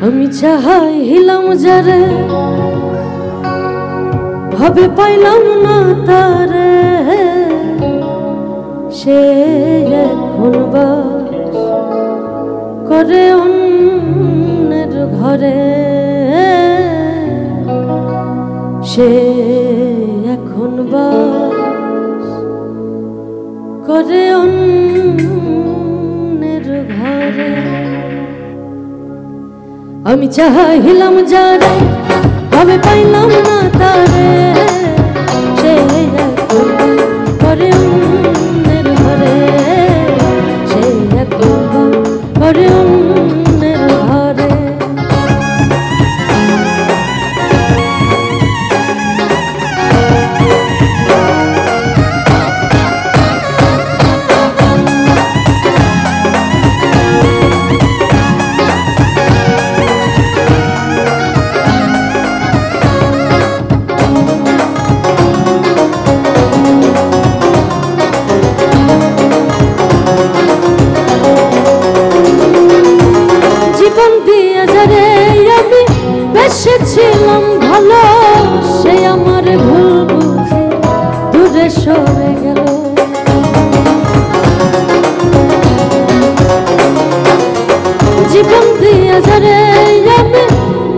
আমি চাহাইলাম যারে ভাবে পাইলাম না তারে, সে এখন বাস করে অন্যের ঘরে, সে এখন বাস করে অন্যের ঘরে। আমি চাহিলাম যারে ভাবে পাইলাম না তারে, সে এখন করে অন্যের ঘরে, সে এখন করে অন্যের ঘরে। বেসেছিলাম ভালো, সে আমার ভুল বুঝে দূরে সরে গেল। জীবন দিয়ে যারে আমি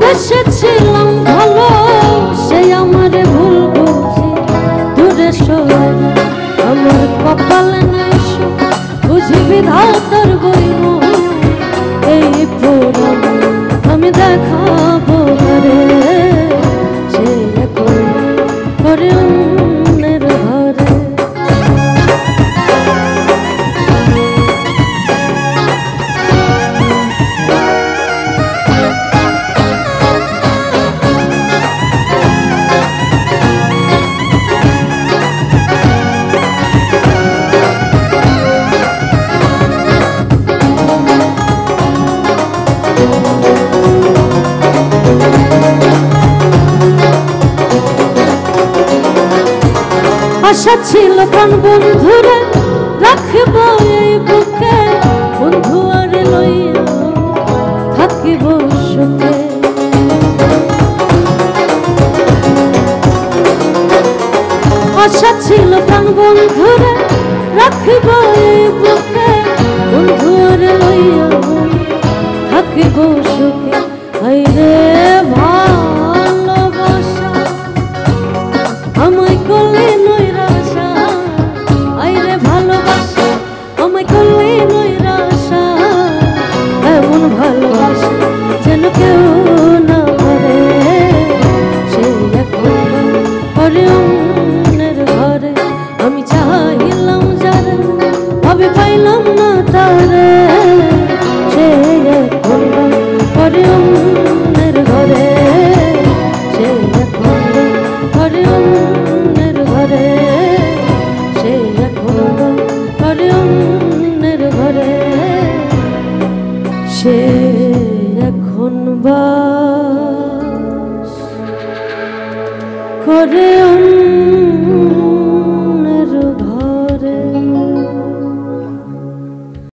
বেসেছিলাম ভালো, সে আমার ভুল বুঝে দূরে সরে গেল। আমার কপালে নাই সুখ, বুঝি বিধাতার বইম এই পুরাণ আমি দেখাবো ঘরে, সে এখন করে অন্যের ঘরে। আশা ছিল প্রাণ বন্ধুরে রাখব এই বুকে, বন্ধু আর লইয়া থাকিব সুখে। আশা ছিল প্রাণ বন্ধুরে রাখব এই বুকে, বন্ধু আর লইয়া থাকিব সুখে। হায়রে ভালোবাসা আমায় করলে নৈরাশা, আইরে ভালোবাসা আমায় করলে নৈরাশা। এমন ভালোবাসা যেন কেউ না করে, সে এখন করে অন্যের ঘরে। আমি চাহিলাম যারে ভাবে পাইলাম না তারে, সে এখন করে অন্যের ঘরে, সে এখন করে অন্যের ঘরে, সে এখন করে অন্যের ঘরে, সে এখন বাস করে